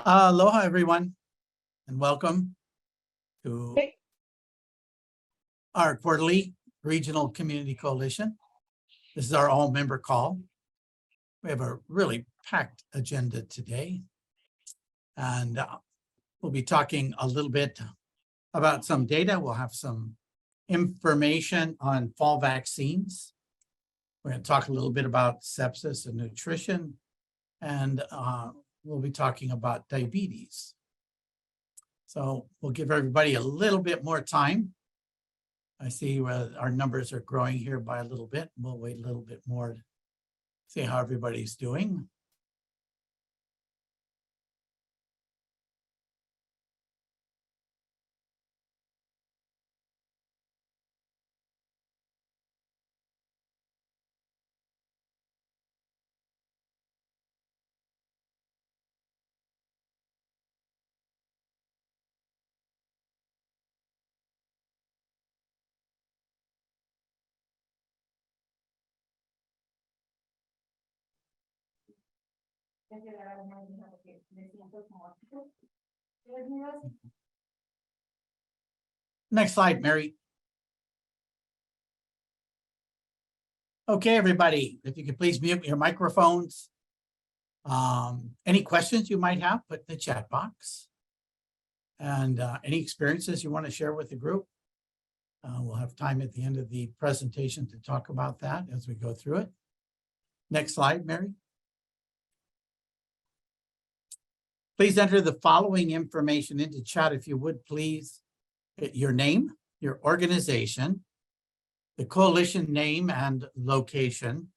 Aloha, everyone, and welcome to our quarterly Regional Community Coalition. This is our all-member call. We have a really packed agenda today, and we'll be talking a little bit about some data. We'll have some information on fall vaccines. We're going to talk a little bit about sepsis and nutrition, and we'll be talking about diabetes. So we'll give everybody a little bit more time. I see our numbers are growing here by a little bit. We'll wait a little bit more to see how everybody's doing. Next slide, Mary. Okay, everybody, if you could please mute your microphones. Any questions you might have, put in the chat box. And any experiences you want to share with the group. We'll have time at the end of the presentation to talk about that as we go through it. Next slide, Mary. Please enter the following information into chat if you would, please. Your name, your organization, the coalition name and location,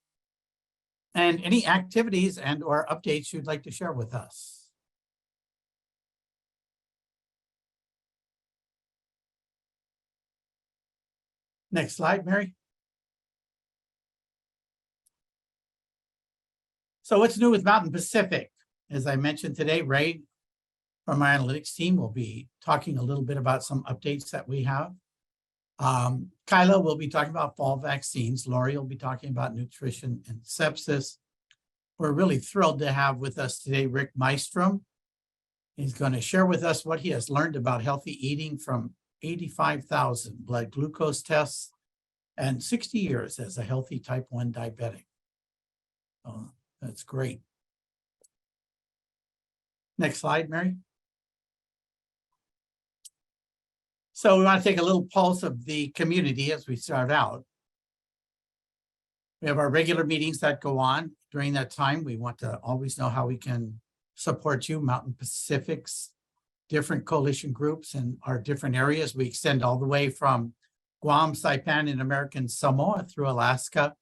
and any activities and or updates you'd like to share with us. Next slide, Mary. So what's new with Mountain Pacific? As I mentioned today, Ray from our analytics team will be talking a little bit about some updates that we have. Kyla will be talking about fall vaccines. Lori will be talking about nutrition and sepsis. We're really thrilled to have with us today Rick Mystrom. He's going to share with us what he has learned about healthy eating from 85,000 blood glucose tests and 60 years as a healthy type 1 diabetic. Oh, that's great. Next slide, Mary. So we want to take a little pulse of the community as we start out. We have our regular meetings that go on. During that time, we want to always know how we can support you, Mountain Pacific's different coalition groups in our different areas. We extend all the way from Guam, Saipan, and American Samoa through Alaska,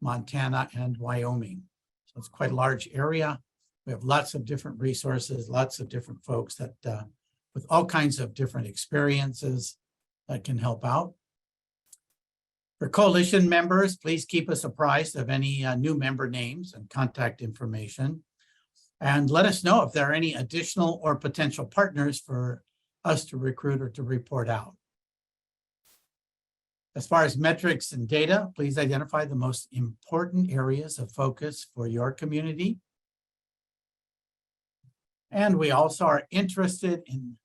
Montana, and Wyoming. So it's quite a large area. We have lots of different resources, lots of different folks that with all kinds of different experiences that can help out. For coalition members, please keep us apprised of any new member names and contact information. And let us know if there are any additional or potential partners for us to recruit or to report out. As far as metrics and data, please identify the most important areas of focus for your community. And we also are interested in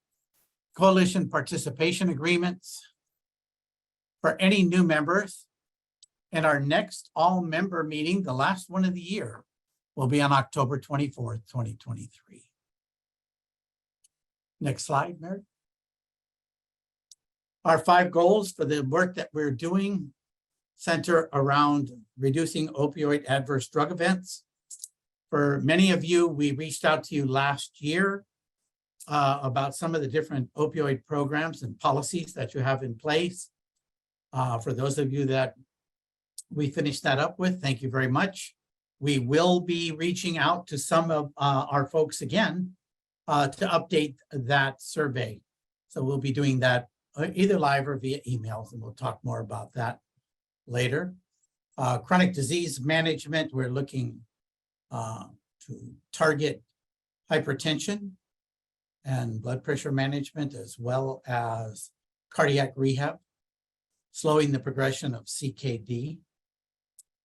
coalition participation agreements for any new members. And our next all-member meeting, the last one of the year, will be on October 24th, 2023. Next slide, Mary. Our 5 goals for the work that we're doing center around reducing opioid adverse drug events. For many of you, we reached out to you last year about some of the different opioid programs and policies that you have in place. For those of you that we finished that up with, thank you very much. We will be reaching out to some of our folks again to update that survey. So we'll be doing that either live or via emails, and we'll talk more about that later. Chronic disease management, we're looking to target hypertension and blood pressure management, as well as cardiac rehab, slowing the progression of CKD.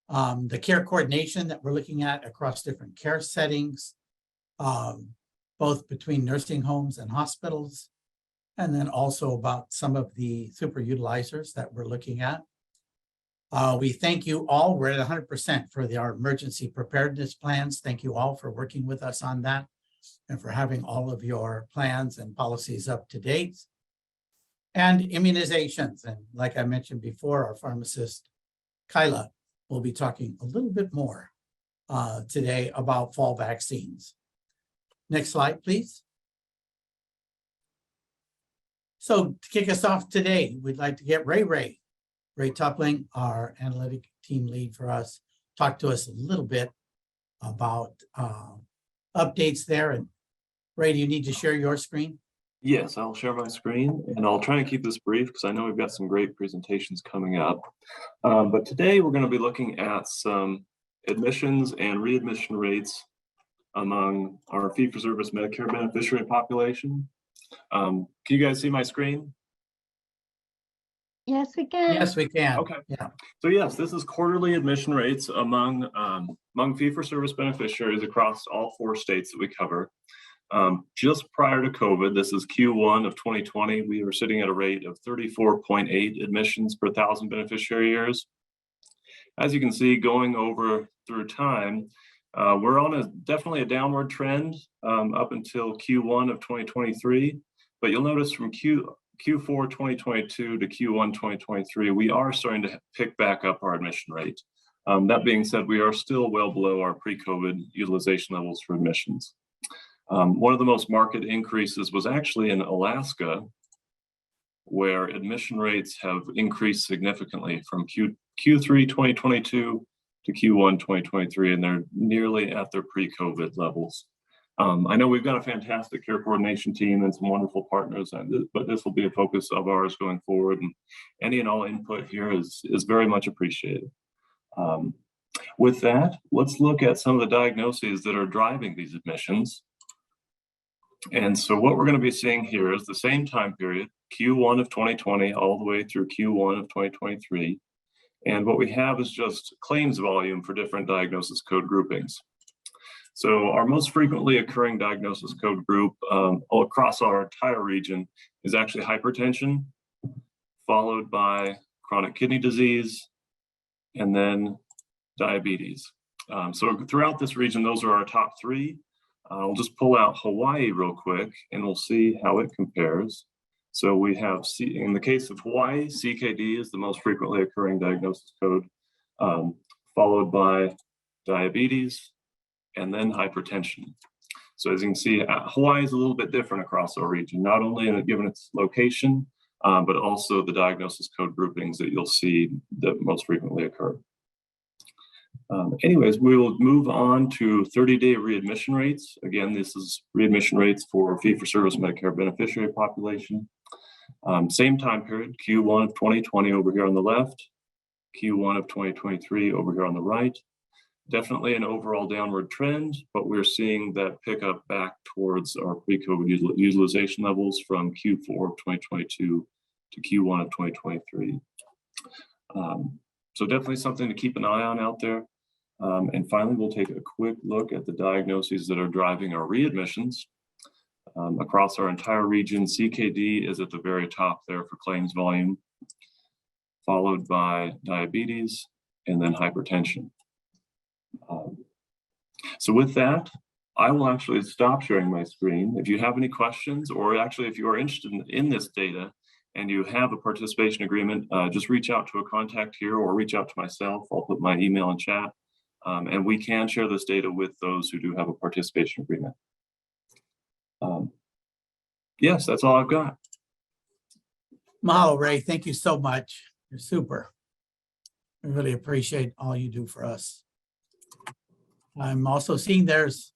The care coordination that we're looking at across different care settings, both between nursing homes and hospitals, and then also about some of the super utilizers that we're looking at. We thank you all. We're at 100% for our emergency preparedness plans. Thank you all for working with us on that and for having all of your plans and policies up to date. And immunizations. And like I mentioned before, our pharmacist, Kyla, will be talking a little bit more today about fall vaccines. Next slide, please. So to kick us off today, we'd like to get Ray Tupling, our analytic team lead for us, talk to us a little bit about updates there. And Ray, do you need to share your screen? Yes, I'll share my screen, and I'll try and keep this brief because I know we've got some great presentations coming up. But today we're going to be looking at some admissions and readmission rates among our fee-for-service Medicare beneficiary population. Can you guys see my screen? Yes, we can. Yes, we can. Okay. Yeah. So yes, this is quarterly admission rates among fee-for-service beneficiaries across all 4 states that we cover. Just prior to COVID, this is Q1 of 2020, we were sitting at a rate of 34.8 admissions per 1,000 beneficiary years. As you can see, going over through time, we're on definitely a downward trend up until Q1 of 2023. But you'll notice from Q4 2022 to Q1 2023, we are starting to pick back up our admission rate. That being said, we are still well below our pre-COVID utilization levels for admissions. One of the most marked increases was actually in Alaska, where admission rates have increased significantly from Q3 2022 to Q1 2023, and they're nearly at their pre-COVID levels. I know we've got a fantastic care coordination team and some wonderful partners, but this will be a focus of ours going forward, and any and all input here is very much appreciated. With that, let's look at some of the diagnoses that are driving these admissions. And so what we're going to be seeing here is the same time period, Q1 of 2020 all the way through Q1 of 2023. And what we have is just claims volume for different diagnosis code groupings. So our most frequently occurring diagnosis code group all across our entire region is actually hypertension, followed by chronic kidney disease, and then diabetes. So throughout this region, those are our top 3. I'll just pull out Hawaii real quick and we'll see how it compares. So we have, in the case of Hawaii, CKD is the most frequently occurring diagnosis code, followed by diabetes and then hypertension. So as you can see, Hawaii is a little bit different across our region, not only given its location, but also the diagnosis code groupings that you'll see that most frequently occur. Anyways, we will move on to 30-day readmission rates. Again, this is readmission rates for fee-for-service Medicare beneficiary population. Same time period, Q1 of 2020 over here on the left, Q1 of 2023 over here on the right. Definitely an overall downward trend, but we're seeing that pick up back towards our pre-COVID utilization levels from Q4 of 2022 to Q1 of 2023. So definitely something to keep an eye on out there. And finally, we'll take a quick look at the diagnoses that are driving our readmissions. Across our entire region, CKD is at the very top there for claims volume, followed by diabetes and then hypertension. So with that, I will actually stop sharing my screen. If you have any questions, or actually if you are interested in this data and you have a participation agreement, just reach out to a contact here or reach out to myself. I'll put my email in chat. And we can share this data with those who do have a participation agreement. Yes, that's all I've got. Mahalo, Ray. Thank you so much. You're super. I really appreciate all you do for us. I'm also seeing there's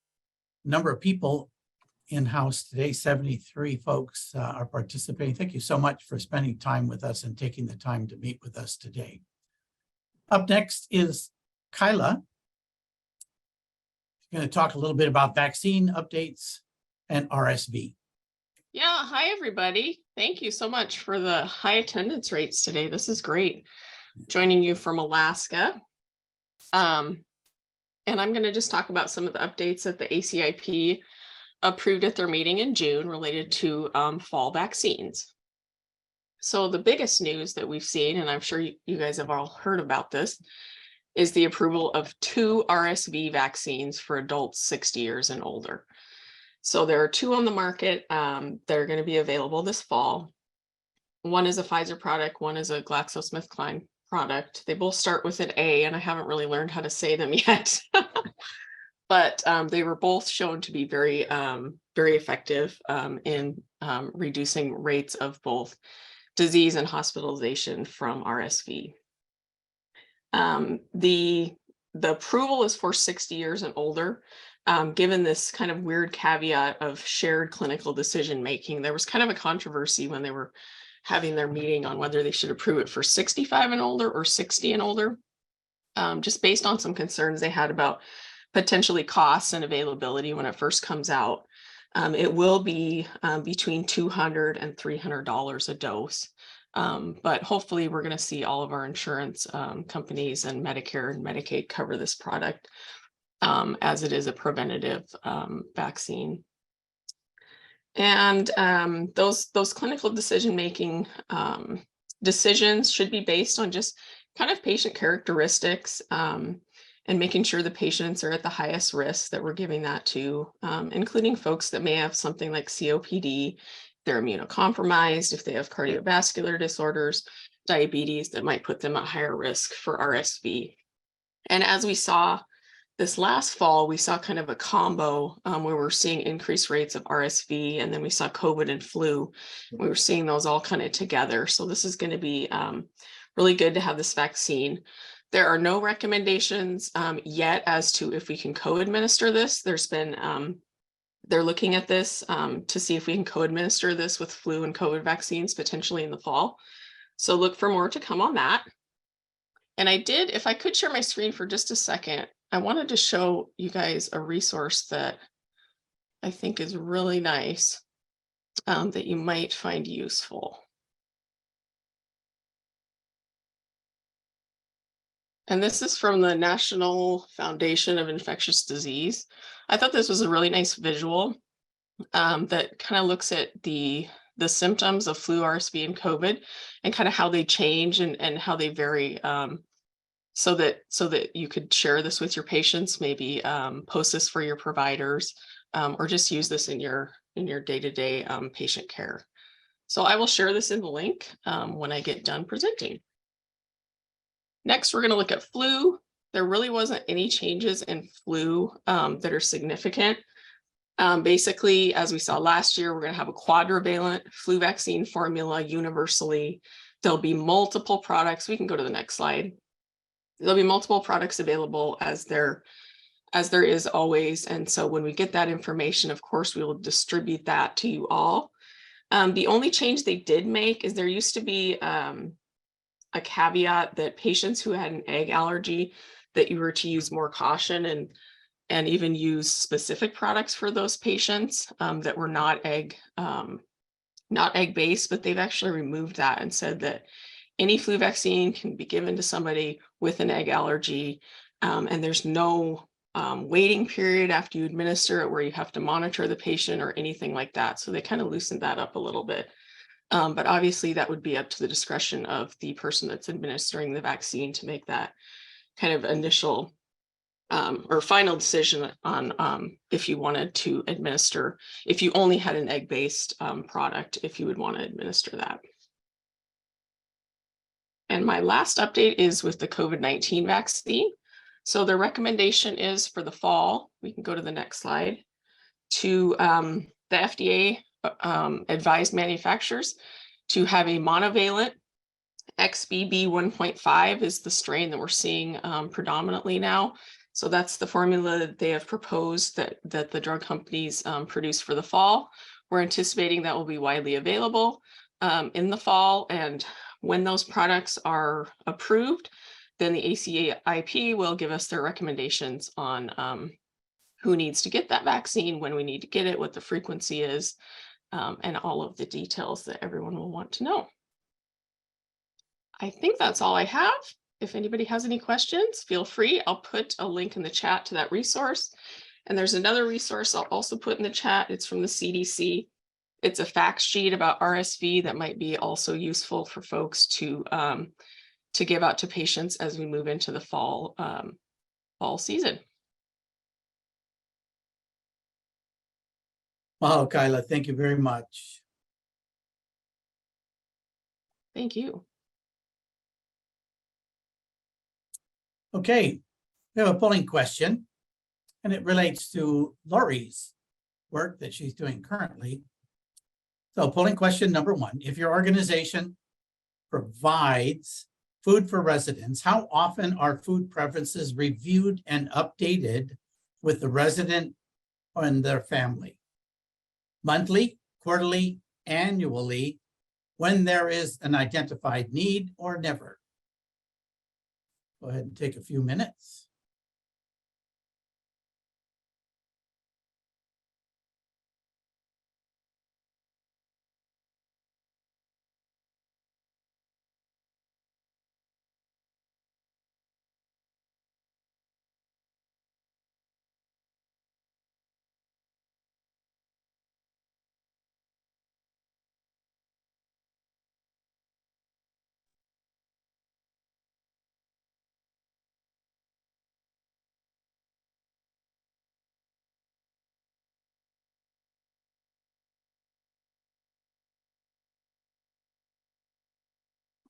a number of people in-house today. 73 folks are participating. Thank you so much for spending time with us and taking the time to meet with us today. Up next is Kyla. She's going to talk a little bit about vaccine updates and RSV. Yeah, hi everybody. Thank you so much for the high attendance rates today. This is great. Joining you from Alaska. And I'm going to just talk about some of the updates that the ACIP approved at their meeting in June related to fall vaccines. So the biggest news that we've seen, and I'm sure you guys have all heard about this, is the approval of 2 RSV vaccines for adults 60 years and older. So there are 2 on the market that are going to be available this fall. One is a Pfizer product, one is a GlaxoSmithKline product. They both start with an A, and I haven't really learned how to say them yet. But they were both shown to be very, very effective in reducing rates of both disease and hospitalization from RSV. The approval is for 60 years and older. Given this kind of weird caveat of shared clinical decision making, there was kind of a controversy when they were having their meeting on whether they should approve it for 65 and older or 60 and older, just based on some concerns they had about potentially costs and availability when it first comes out. It will be between $200 and $300 a dose. But hopefully we're going to see all of our insurance companies and Medicare and Medicaid cover this product as it is a preventative vaccine. And those clinical decision-making decisions should be based on just kind of patient characteristics and making sure the patients are at the highest risk that we're giving that to, including folks that may have something like COPD, they're immunocompromised, if they have cardiovascular disorders, diabetes that might put them at higher risk for RSV. And as we saw this last fall, we saw kind of a combo where we're seeing increased rates of RSV, and then we saw COVID and flu. We were seeing those all kind of together. So this is going to be really good to have this vaccine. There are no recommendations yet as to if we can co-administer this. There's been, they're looking at this to see if we can co-administer this with flu and COVID vaccines potentially in the fall. So look for more to come on that. And I did, if I could share my screen for just a second, I wanted to show you guys a resource that I think is really nice that you might find useful. And this is from the National Foundation of Infectious Disease. I thought this was a really nice visual that kind of looks at the symptoms of flu, RSV, and COVID and kind of how they change and how they vary so that you could share this with your patients, maybe post this for your providers or just use this in your day-to-day patient care. So I will share this in the link when I get done presenting. Next, we're going to look at flu. There really wasn't any changes in flu that are significant. Basically, as we saw last year, we're going to have a quadrivalent flu vaccine formula universally. There'll be multiple products. We can go to the next slide. There'll be multiple products available as there is always. And so when we get that information, of course, we will distribute that to you all. The only change they did make is there used to be a caveat that patients who had an egg allergy, that you were to use more caution and even use specific products for those patients that were not egg based, but they've actually removed that and said that any flu vaccine can be given to somebody with an egg allergy, and there's no waiting period after you administer it where you have to monitor the patient or anything like that. So they kind of loosened that up a little bit. But obviously that would be up to the discretion of the person that's administering the vaccine to make that kind of initial or final decision on if you wanted to administer, if you only had an egg-based product, if you would want to administer that. And my last update is with the COVID-19 vaccine. So the recommendation is for the fall, we can go to the next slide, to the FDA advised manufacturers to have a monovalent. XBB 1.5 is the strain that we're seeing predominantly now. So that's the formula that they have proposed that the drug companies produce for the fall. We're anticipating that will be widely available in the fall. And when those products are approved, then the ACIP will give us their recommendations on who needs to get that vaccine, when we need to get it, what the frequency is, and all of the details that everyone will want to know. I think that's all I have. If anybody has any questions, feel free. I'll put a link in the chat to that resource. And there's another resource I'll also put in the chat. It's from the CDC. It's a fact sheet about RSV that might be also useful for folks to give out to patients as we move into the fall season. Wow, Kyla, thank you very much. Thank you. Okay, we have a polling question, and it relates to Lori's work that she's doing currently. So polling question number 1, if your organization provides food for residents, how often are food preferences reviewed and updated with the resident and their family? Monthly, quarterly, annually, when there is an identified need, or never? Go ahead and take a few minutes.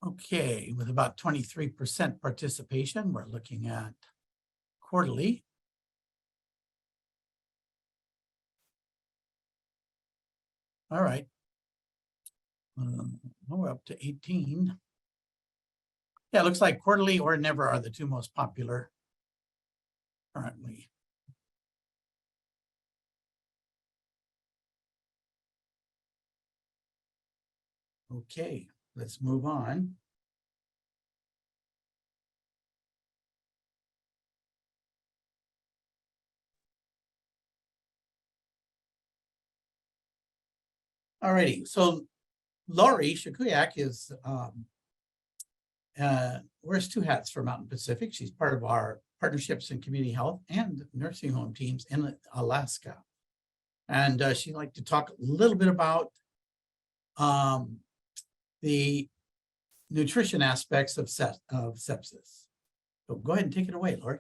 Okay, with about 23% participation, we're looking at quarterly. All right. We're up to 18. Yeah, it looks like quarterly or never are the two most popular currently. Okay, let's move on. All righty, so Lori Shakuyak is wears 2 hats for Mountain Pacific. She's part of our partnerships in community health and nursing home teams in Alaska. And she'd like to talk a little bit about the nutrition aspects of sepsis. So go ahead and take it away, Lori.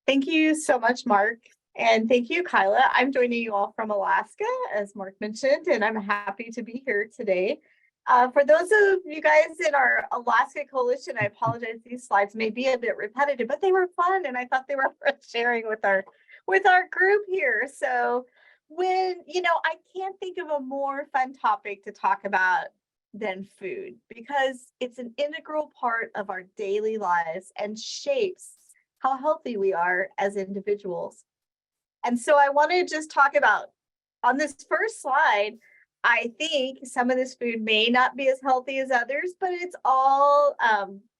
Thank you so much, Mark. And thank you, Kyla. I'm joining you all from Alaska, as Mark mentioned, and I'm happy to be here today. For those of you guys in our Alaska Coalition, I apologize, these slides may be a bit repetitive, but they were fun and I thought they were worth sharing with our group here. So I can't think of a more fun topic to talk about than food, because it's an integral part of our daily lives and shapes how healthy we are as individuals. And so I want to just talk about, on this first slide, I think some of this food may not be as healthy as others, but it's all,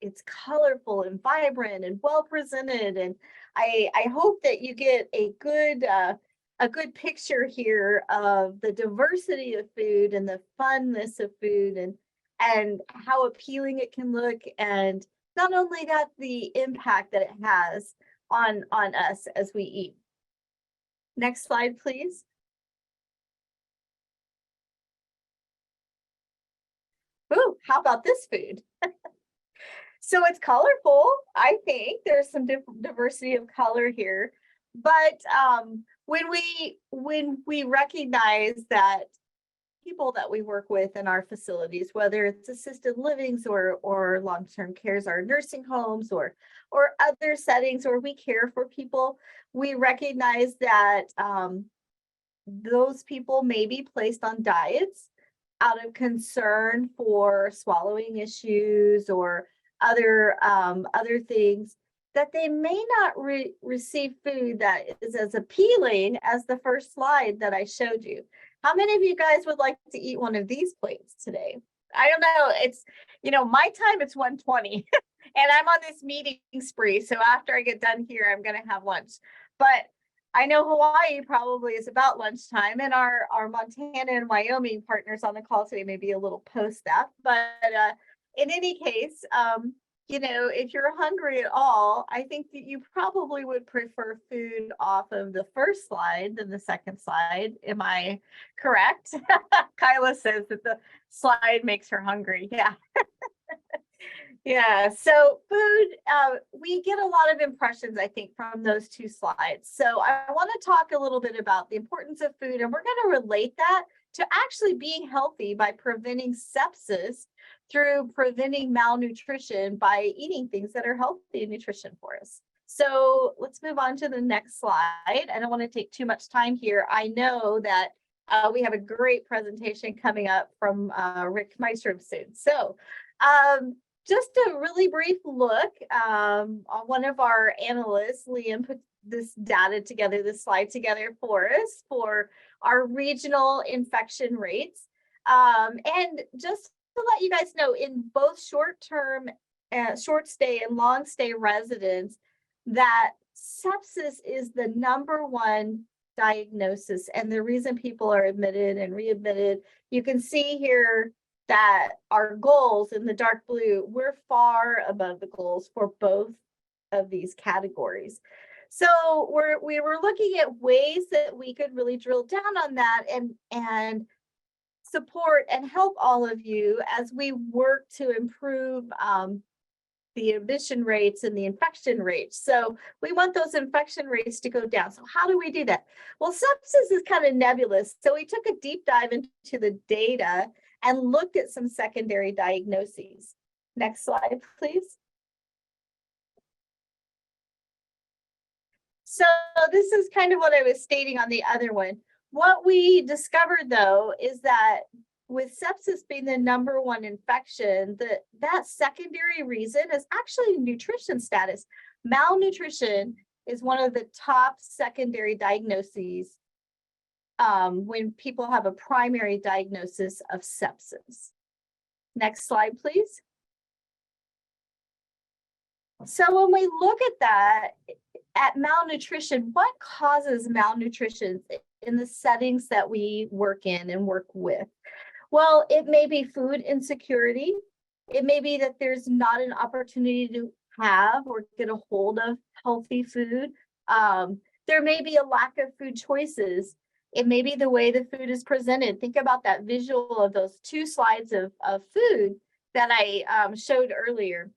it's colorful and vibrant and well presented. And I hope that you get a good picture here of the diversity of food and the funness of food and how appealing it can look. And not only that, the impact that it has on us as we eat. Next slide, please. Ooh, how about this food? So it's colorful. I think there's some diversity of color here, but when we recognize that people that we work with in our facilities, whether it's assisted livings or long-term cares, our nursing homes or other settings where we care for people, we recognize that those people may be placed on diets out of concern for swallowing issues or other things, that they may not receive food that is as appealing as the first slide that I showed you. How many of you guys would like to eat one of these plates today? I don't know. It's, my time it's 1:20 and I'm on this meeting spree. So after I get done here, I'm going to have lunch. But I know Hawaii probably is about lunchtime, and our Montana and Wyoming partners on the call today may be a little post that. But in any case, you know, if you're hungry at all, I think that you probably would prefer food off of the first slide than the second slide. Am I correct? Kyla says that the slide makes her hungry. Yeah. Yeah, so food, we get a lot of impressions, I think, from those two slides. So I want to talk a little bit about the importance of food, and we're going to relate that to actually being healthy by preventing sepsis through preventing malnutrition by eating things that are healthy and nutrition for us. So let's move on to the next slide. I don't want to take too much time here. I know that we have a great presentation coming up from Rick Meister soon. So just a really brief look, on one of our analysts, Liam, put this data together, this slide together for us for our regional infection rates. And just to let you guys know, in both short-term, short stay and long stay residents, that sepsis is the #1 diagnosis and the reason people are admitted and readmitted. You can see here that our goals in the dark blue, we're far above the goals for both of these categories. So we were looking at ways that we could really drill down on that and support and help all of you as we work to improve the admission rates and the infection rates. So we want those infection rates to go down. So how do we do that? Well, sepsis is kind of nebulous. So we took a deep dive into the data and looked at some secondary diagnoses. Next slide, please. So this is kind of what I was stating on the other one. What we discovered, though, is that with sepsis being the #1 infection, that secondary reason is actually nutrition status. Malnutrition is one of the top secondary diagnoses when people have a primary diagnosis of sepsis. Next slide, please. So when we look at that, at malnutrition, what causes malnutrition in the settings that we work in and work with? Well, it may be food insecurity. It may be that there's not an opportunity to have or get a hold of healthy food. There may be a lack of food choices. It may be the way the food is presented. Think about that visual of those 2 slides of food that I showed earlier.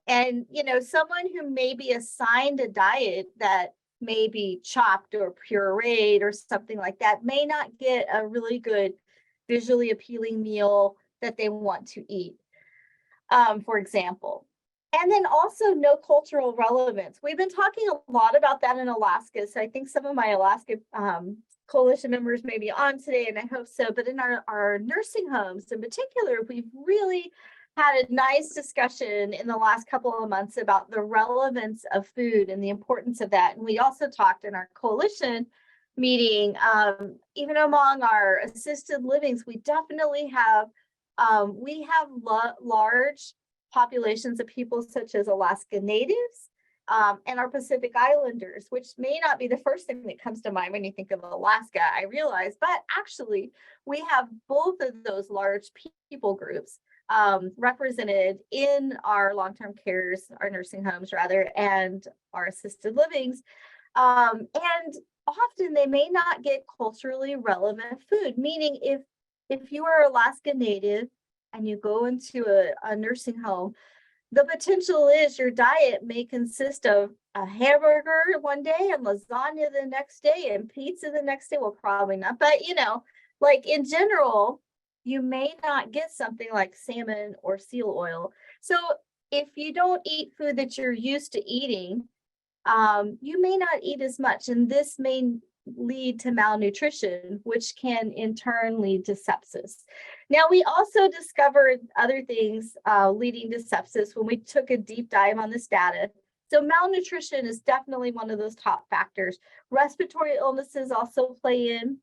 And, you know, someone who may be assigned a diet that may be chopped or pureed or something like that may not get a really good visually appealing meal that they want to eat, for example. And then also no cultural relevance. We've been talking a lot about that in Alaska. So I think some of my Alaska coalition members may be on today, and I hope so. But in our nursing homes in particular, we've really had a nice discussion in the last couple of months about the relevance of food and the importance of that. And we also talked in our coalition meeting, even among our assisted livings, we definitely have, large populations of people such as Alaska Natives and our Pacific Islanders, which may not be the first thing that comes to mind when you think of Alaska, I realize, but actually we have both of those large people groups represented in our long-term cares, our nursing homes rather, and our assisted livings. And often they may not get culturally relevant food, meaning if you are Alaska Native and you go into a nursing home, the potential is your diet may consist of a hamburger one day and lasagna the next day and pizza the next day. Well, probably not, but you know, like in general, you may not get something like salmon or seal oil. So if you don't eat food that you're used to eating, you may not eat as much, and this may lead to malnutrition, which can in turn lead to sepsis. Now, we also discovered other things leading to sepsis when we took a deep dive on this data. So malnutrition is definitely one of those top factors. Respiratory illnesses also play in,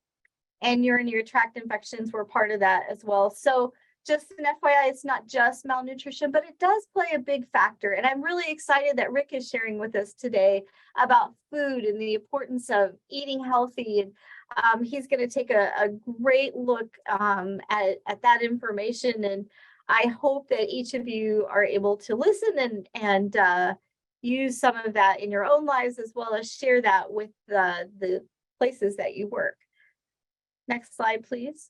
and urinary tract infections were part of that as well. So just an FYI, it's not just malnutrition, but it does play a big factor. And I'm really excited that Rick is sharing with us today about food and the importance of eating healthy. And he's going to take a great look at that information. And I hope that each of you are able to listen and use some of that in your own lives, as well as share that with the places that you work. Next slide, please.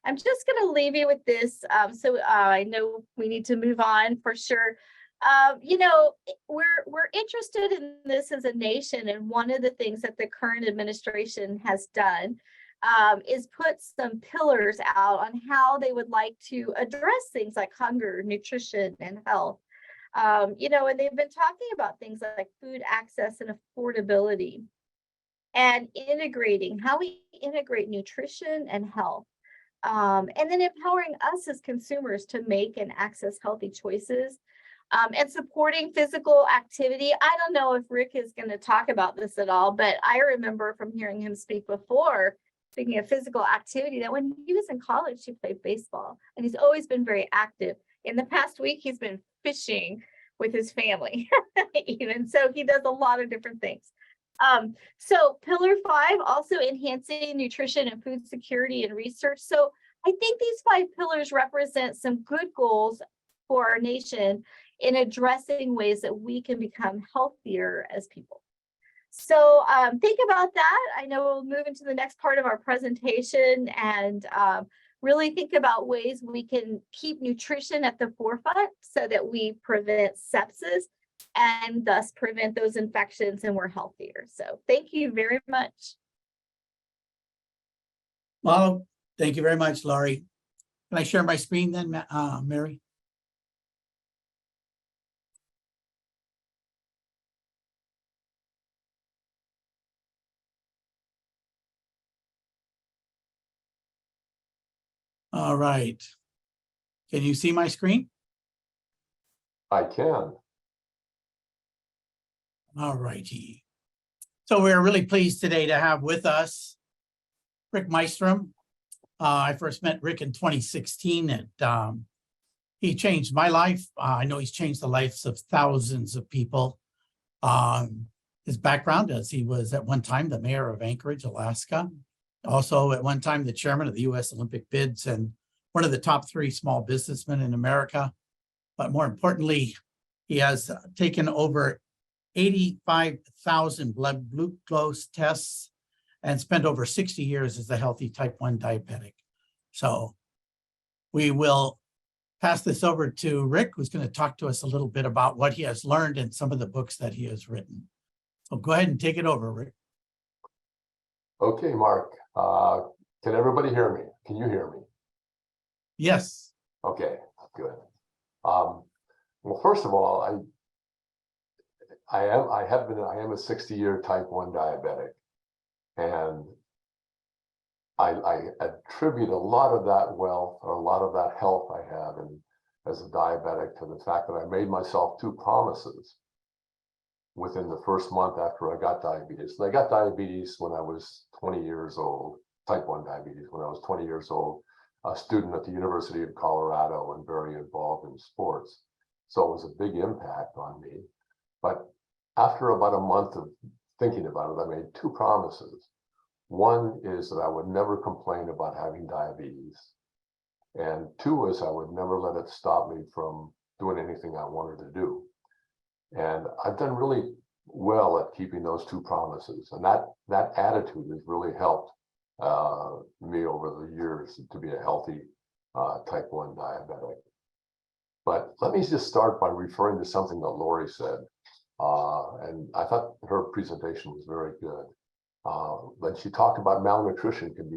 I'm just going to leave you with this. I know we need to move on for sure. You know, we're interested in this as a nation, and one of the things that the current administration has done is put some pillars out on how they would like to address things like hunger, nutrition, and health. You know, and they've been talking about things like food access and affordability, and integrating how we integrate nutrition and health. And then empowering us as consumers to make and access healthy choices, and supporting physical activity. I don't know if Rick is going to talk about this at all, but I remember from hearing him speak before, speaking of physical activity, that when he was in college, he played baseball, and he's always been very active. In the past week, he's been fishing with his family, even so he does a lot of different things. So pillar 5, also enhancing nutrition and food security and research. So I think these 5 pillars represent some good goals for our nation in addressing ways that we can become healthier as people. So think about that. I know we'll move into the next part of our presentation and really think about ways we can keep nutrition at the forefront so that we prevent sepsis and thus prevent those infections, and we're healthier. So thank you very much. Well, thank you very much, Laurie. Can I share my screen then, Mary? All right. Can you see my screen? I can. All righty. So we're really pleased today to have with us Rick Mystrom. I first met Rick in 2016, and he changed my life. I know he's changed the lives of thousands of people. His background is he was at one time the mayor of Anchorage, Alaska. Also at one time the chairman of the U.S. Olympic Bids and one of the top 3 small businessmen in America. But more importantly, he has taken over 85,000 blood glucose tests and spent over 60 years as a healthy type 1 diabetic. So we will pass this over to Rick, who's going to talk to us a little bit about what he has learned in some of the books that he has written. So go ahead and take it over, Rick. Okay, Mark. Can everybody hear me? Can you hear me? Yes. Okay, good. Well, first of all, I am a 60-year type 1 diabetic, and I attribute a lot of that wealth or a lot of that health I have as a diabetic to the fact that I made myself 2 promises within the first month after I got diabetes. And I got diabetes when I was 20 years old, type 1 diabetes when I was 20 years old, a student at the University of Colorado and very involved in sports. So it was a big impact on me. But after about a month of thinking about it, I made 2 promises. One is that I would never complain about having diabetes. And 2 is I would never let it stop me from doing anything I wanted to do. And I've done really well at keeping those 2 promises. And that attitude has really helped me over the years to be a healthy type 1 diabetic. But let me just start by referring to something that Laurie said. And I thought her presentation was very good. When she talked about malnutrition can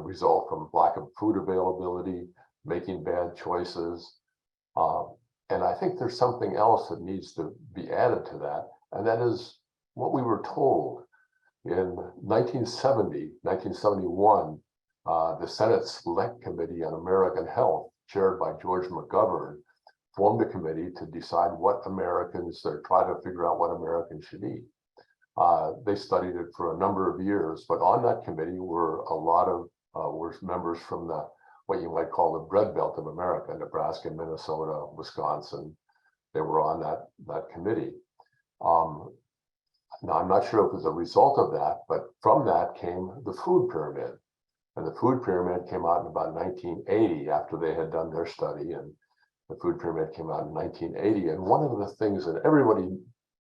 result from lack of food availability, making bad choices. And I think there's something else that needs to be added to that. And that is what we were told in 1971, the Senate Select Committee on American Health, chaired by George McGovern, formed a committee to decide what Americans, or try to figure out what Americans should eat. They studied it for a number of years, but on that committee were a lot of members from what you might call the bread belt of America, Nebraska, Minnesota, Wisconsin. They were on that committee. Now, I'm not sure if it was a result of that, but from that came the food pyramid. And the food pyramid came out in about 1980 after they had done their study, and the food pyramid came out in 1980. And one of the things that everybody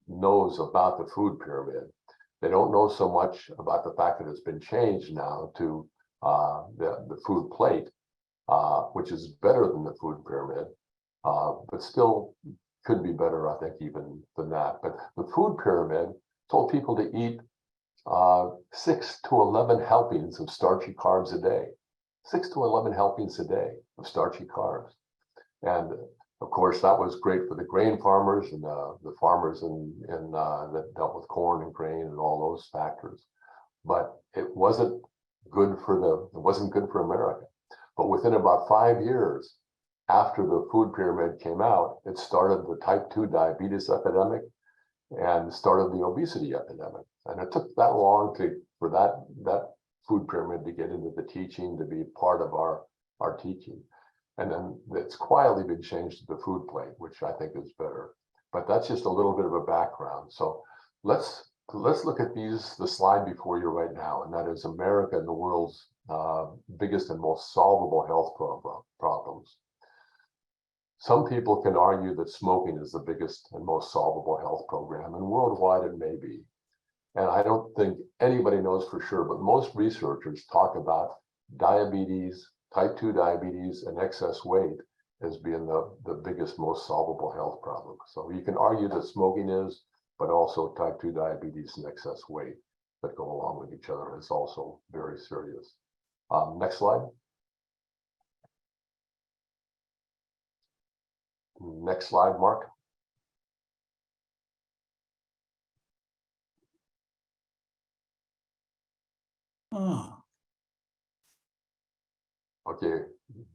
knows about the food pyramid, they don't know so much about the fact that it's been changed now to the food plate, which is better than the food pyramid, but still could be better, I think, even than that. But the food pyramid told people to eat 6 to 11 helpings of starchy carbs a day. 6 to 11 helpings a day of starchy carbs. And of course, that was great for the grain farmers and the farmers that dealt with corn and grain and all those factors. But it wasn't good for America. But within about 5 years after the food pyramid came out, it started the type 2 diabetes epidemic and started the obesity epidemic. And it took that long for that food pyramid to get into the teaching, to be part of our teaching. And then it's quietly been changed to the food plate, which I think is better. But that's just a little bit of a background. So let's look at the slide before you right now, and that is America and the world's biggest and most solvable health problems. Some people can argue that smoking is the biggest and most solvable health program, and worldwide it may be. And I don't think anybody knows for sure, but most researchers talk about diabetes, type 2 diabetes, and excess weight as being the biggest, most solvable health problem. So you can argue that smoking is, but also type 2 diabetes and excess weight that go along with each other is also very serious. Next slide. Next slide, Mark. Oh, Okay,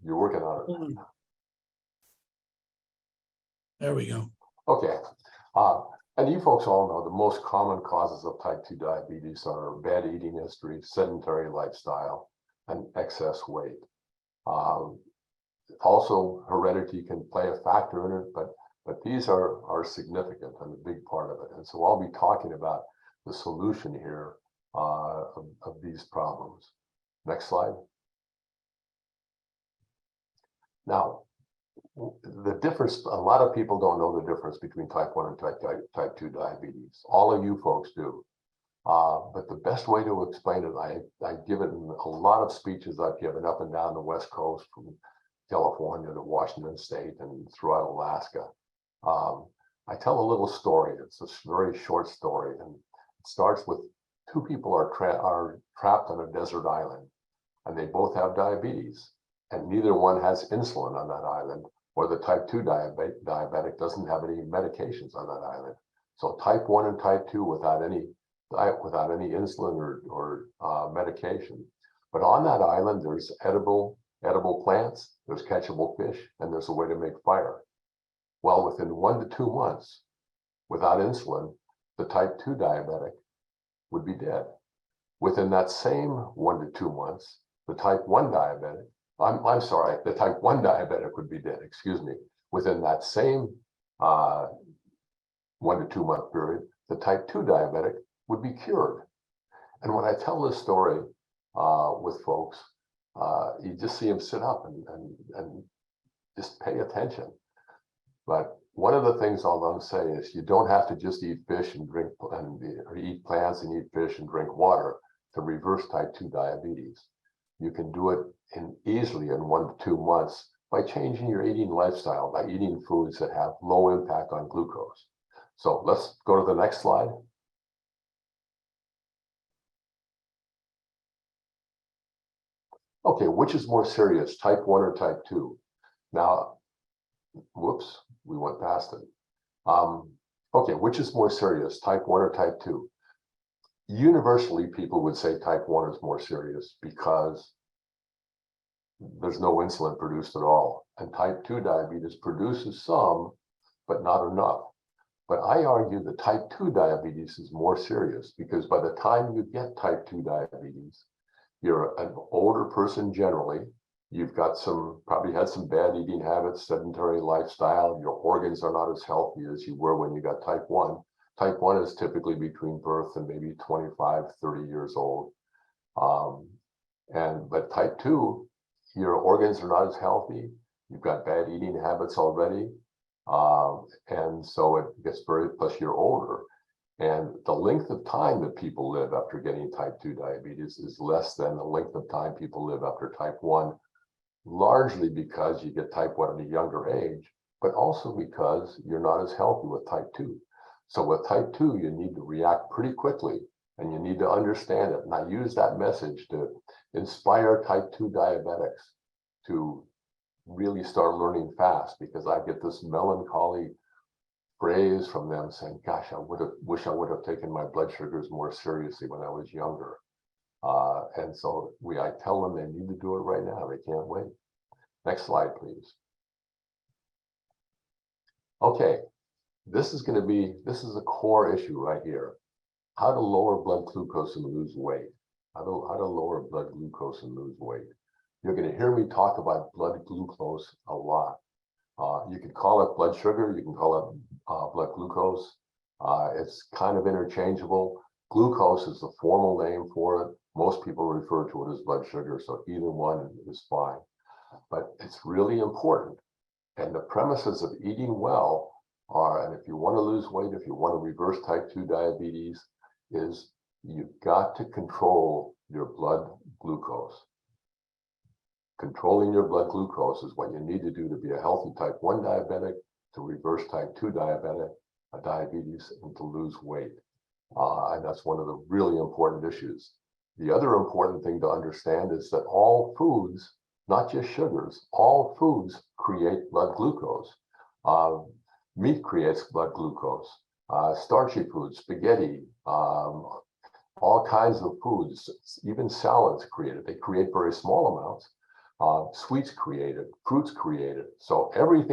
you're working on it. there we go. Okay, and you folks all know the most common causes of type 2 diabetes are bad eating history, sedentary lifestyle, and excess weight. Also, heredity can play a factor in it, but these are significant and a big part of it. And so I'll be talking about the solution here of these problems. Next slide. Now, the difference, a lot of people don't know the difference between type 1 and type 2 diabetes. All of you folks do. But the best way to explain it, I give it in a lot of speeches I've given up and down the West Coast, from California to Washington State and throughout Alaska. I tell a little story. It's a very short story, and it starts with two people are trapped on a desert island, and they both have diabetes, and neither one has insulin on that island, or the type 2 diabetic doesn't have any medications on that island. So type 1 and type 2 without any insulin or medication. But on that island, there's edible plants, there's catchable fish, and there's a way to make fire. Well, within 1 to 2 months, without insulin, the type 2 diabetic would be dead. Within that same 1 to 2 months, the type 1 diabetic, the type 1 diabetic would be dead, excuse me. Within that same 1 to 2 month period, the type 2 diabetic would be cured. And when I tell this story with folks, you just see them sit up and just pay attention. But one of the things I'll say is you don't have to just eat fish and drink, or eat plants and eat fish and drink water to reverse type 2 diabetes. You can do it easily in 1 to 2 months by changing your eating lifestyle, by eating foods that have low impact on glucose. So let's go to the next slide. Okay, which is more serious, type 1 or type 2? Now, whoops, we went past it. Okay, which is more serious, type 1 or type 2? Universally, people would say type 1 is more serious because there's no insulin produced at all. And type 2 diabetes produces some, but not enough. But I argue that type 2 diabetes is more serious because by the time you get type 2 diabetes, you're an older person generally. You've got probably had some bad eating habits, sedentary lifestyle. Your organs are not as healthy as you were when you got type 1. Type 1 is typically between birth and maybe 25, 30 years old. But type 2, your organs are not as healthy. You've got bad eating habits already. And so it gets plus you're older. And the length of time that people live after getting type 2 diabetes is less than the length of time people live after type 1, largely because you get type 1 at a younger age, but also because you're not as healthy with type 2. So with type 2, you need to react pretty quickly, and you need to understand it. And I use that message to inspire type 2 diabetics to really start learning fast, because I get this melancholy phrase from them saying, gosh, wish I would have taken my blood sugars more seriously when I was younger. And so I tell them they need to do it right now. They can't wait. Next slide, please. Okay, this is a core issue right here. How to lower blood glucose and lose weight. How to lower blood glucose and lose weight. You're going to hear me talk about blood glucose a lot. You can call it blood sugar, you can call it blood glucose. It's kind of interchangeable. Glucose is the formal name for it. Most people refer to it as blood sugar, so either one is fine. But it's really important. And the premises of eating well are, and if you want to lose weight, if you want to reverse type 2 diabetes, is you've got to control your blood glucose. Controlling your blood glucose is what you need to do to be a healthy type 1 diabetic, to reverse type 2 diabetes, and to lose weight. And that's one of the really important issues. The other important thing to understand is that all foods, not just sugars, all foods create blood glucose. Meat creates blood glucose. Starchy foods, spaghetti, all kinds of foods, even salads create it. They create very small amounts. Sweets create it, fruits create it. So every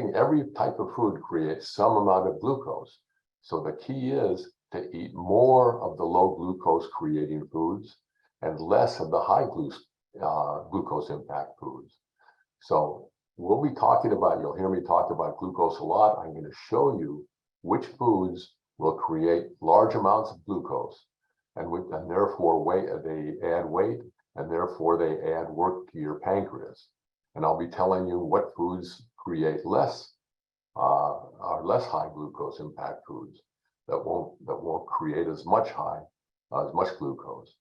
type of food creates some amount of glucose. So the key is to eat more of the low glucose creating foods and less of the high glucose impact foods. So we'll be talking about, you'll hear me talk about glucose a lot. I'm going to show you which foods will create large amounts of glucose, and therefore they add weight, and therefore they add work to your pancreas. And I'll be telling you what foods create are less high glucose impact foods that won't create as much glucose.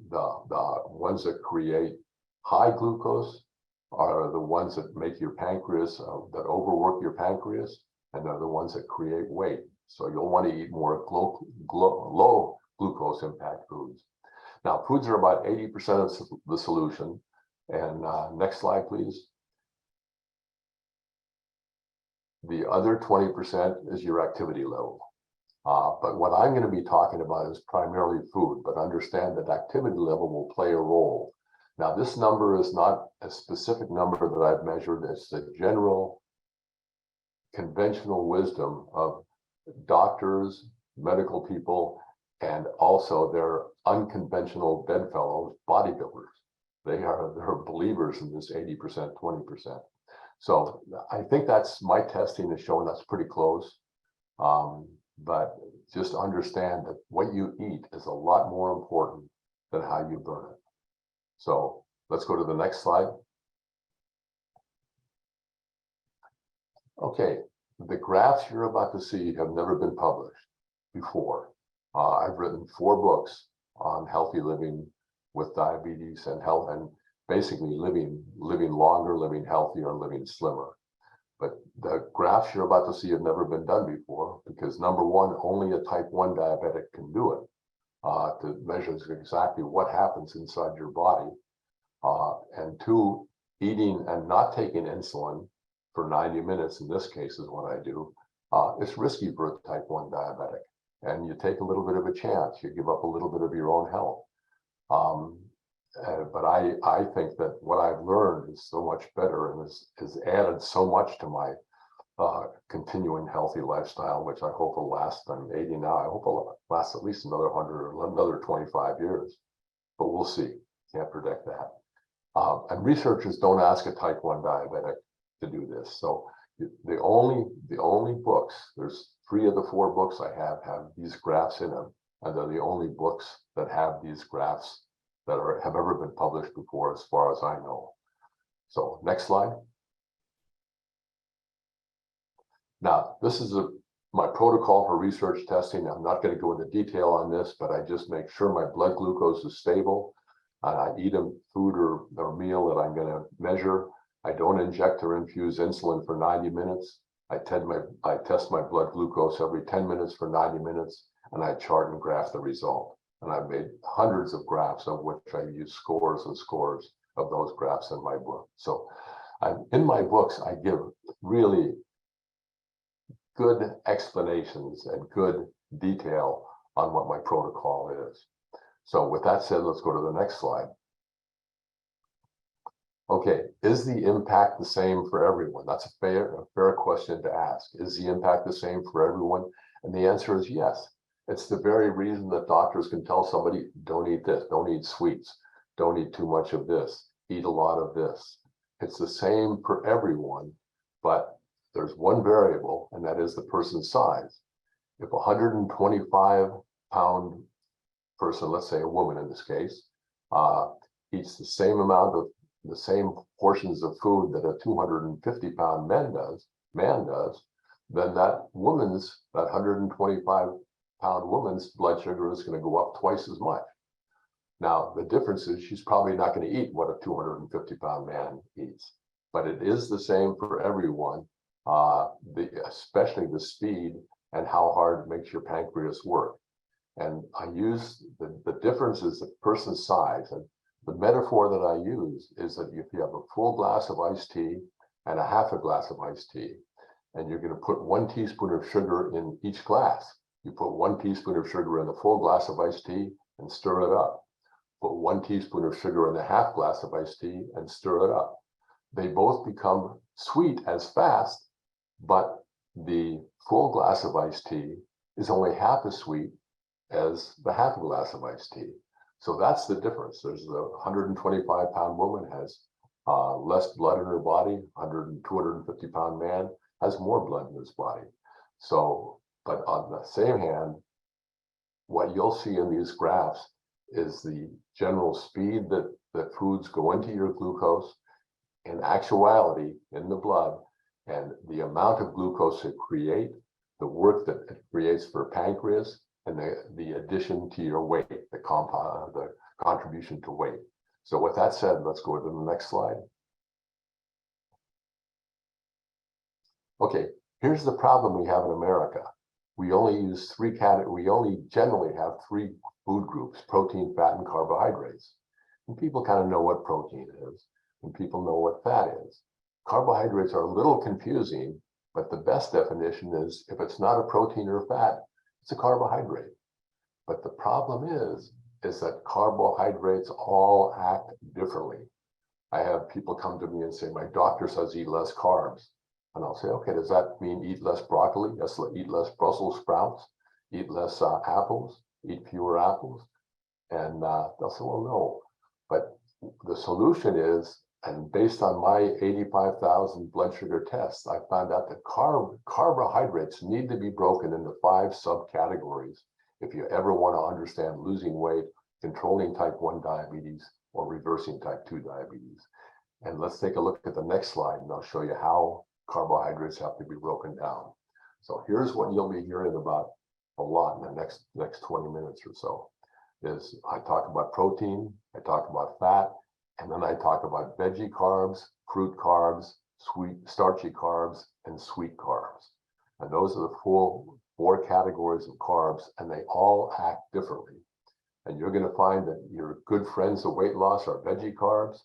The ones that create high glucose are the ones that make your pancreas, that overwork your pancreas, and they're the ones that create weight. So you'll want to eat more low glucose impact foods. Now, foods are about 80% of the solution. And next slide, please. The other 20% is your activity level. But what I'm going to be talking about is primarily food, but understand that activity level will play a role. Now, this number is not a specific number that I've measured. It's the general conventional wisdom of doctors, medical people, and also their unconventional bedfellows, bodybuilders. They're believers in this 80%, 20%. So I think my testing is showing that's pretty close. But just understand that what you eat is a lot more important than how you burn it. So let's go to the next slide. Okay, the graphs you're about to see have never been published before. I've written 4 books on healthy living with diabetes and health, and basically living longer, living healthier, and living slimmer. But the graphs you're about to see have never been done before, because number one, only a type 1 diabetic can do it, to measure exactly what happens inside your body. And 2, eating and not taking insulin for 90 minutes, in this case is what I do, it's risky for a type 1 diabetic. And you take a little bit of a chance, you give up a little bit of your own health. But I think that what I've learned is so much better and has added so much to my continuing healthy lifestyle, which I hope will last. I'm 80 now. I hope it'll last at least another 100 or another 25 years, but we'll see. Can't predict that. And researchers don't ask a type 1 diabetic to do this. So the only books, there's 3 of the 4 books I have these graphs in them, and they're the only books that have these graphs that have ever been published before, as far as I know. So next slide. Now, this is my protocol for research testing. I'm not going to go into detail on this, but I just make sure my blood glucose is stable. I eat a food or meal that I'm going to measure. I don't inject or infuse insulin for 90 minutes. I test my blood glucose every 10 minutes for 90 minutes, and I chart and graph the result. And I've made hundreds of graphs, of which I use scores and scores of those graphs in my book. So in my books, I give really good explanations and good detail on what my protocol is. So with that said, let's go to the next slide. Okay, is the impact the same for everyone? That's a fair question to ask. Is the impact the same for everyone? And the answer is yes. It's the very reason that doctors can tell somebody, don't eat this, don't eat sweets, don't eat too much of this, eat a lot of this. It's the same for everyone, but there's one variable, and that is the person's size. If a 125-pound person, let's say a woman in this case, eats the same amount of the same portions of food that a 250-pound man does, then that 125-pound woman's blood sugar is going to go up twice as much. Now, the difference is she's probably not going to eat what a 250-pound man eats, but it is the same for everyone, especially the speed and how hard it makes your pancreas work. And I use the difference is the person's size. And the metaphor that I use is that if you have a full glass of iced tea and a half a glass of iced tea, and you're going to put 1 teaspoon of sugar in each glass, you put 1 teaspoon of sugar in the full glass of iced tea and stir it up. Put 1 teaspoon of sugar in the half glass of iced tea and stir it up. They both become sweet as fast, but the full glass of iced tea is only half as sweet as the half a glass of iced tea. So that's the difference. There's the 125-pound woman has less blood in her body. 250-pound man has more blood in his body. So, but on the same hand, what you'll see in these graphs is the general speed that foods go into your glucose in actuality in the blood, and the amount of glucose it creates, the work that it creates for pancreas, and the addition to your weight, the contribution to weight. So with that said, let's go to the next slide. Okay, here's the problem we have in America. We only use we only generally have 3 food groups: protein, fat, and carbohydrates. And people kind of know what protein is, and people know what fat is. Carbohydrates are a little confusing, but the best definition is if it's not a protein or fat, it's a carbohydrate. But the problem is that carbohydrates all act differently. I have people come to me and say, my doctor says eat less carbs. And I'll say, okay, does that mean eat less broccoli? Yes, eat less Brussels sprouts, eat less apples, eat fewer apples? And they'll say, well, no. But the solution is, and based on my 85,000 blood sugar tests, I found out that carbohydrates need to be broken into 5 subcategories if you ever want to understand losing weight, controlling type 1 diabetes, or reversing type 2 diabetes. And let's take a look at the next slide, and I'll show you how carbohydrates have to be broken down. So here's what you'll be hearing about a lot in the next 20 minutes or so. Is I talk about protein, I talk about fat, and then I talk about veggie carbs, fruit carbs, sweet, starchy carbs, and sweet carbs. And those are the full 4 categories of carbs, and they all act differently. And you're going to find that your good friends of weight loss are veggie carbs.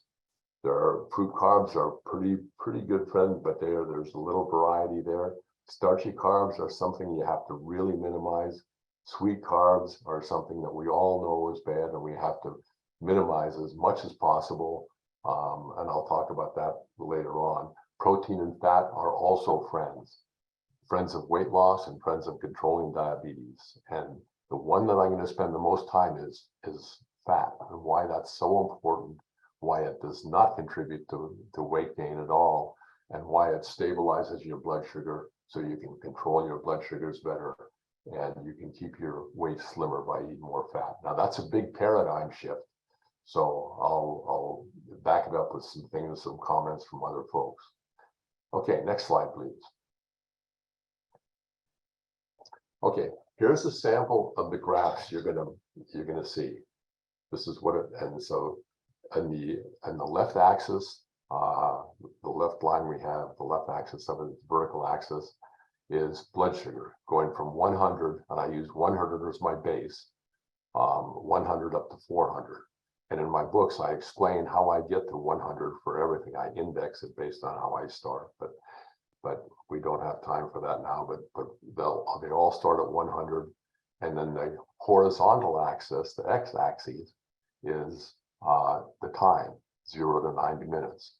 Fruit carbs are pretty good friends, but there's a little variety there. Starchy carbs are something you have to really minimize. Sweet carbs are something that we all know is bad, and we have to minimize as much as possible. And I'll talk about that later on. Protein and fat are also friends of weight loss and friends of controlling diabetes. And the one that I'm going to spend the most time is fat, and why that's so important, why it does not contribute to weight gain at all, and why it stabilizes your blood sugar so you can control your blood sugars better, and you can keep your weight slimmer by eating more fat. Now that's a big paradigm shift. So I'll back it up with some things, some comments from other folks. Okay, next slide, please. Okay, here's a sample of the graphs you're gonna see. This is what it, and so on the left axis, the left line we have, the left axis of it, vertical axis, is blood sugar going from 100, and I use 100 as my base, 100 up to 400. And in my books, I explain how I get to 100 for everything. I index it based on how I start, but we don't have time for that now. But they all start at 100, and then the horizontal axis, the x-axis, is the time, 0 to 90 minutes.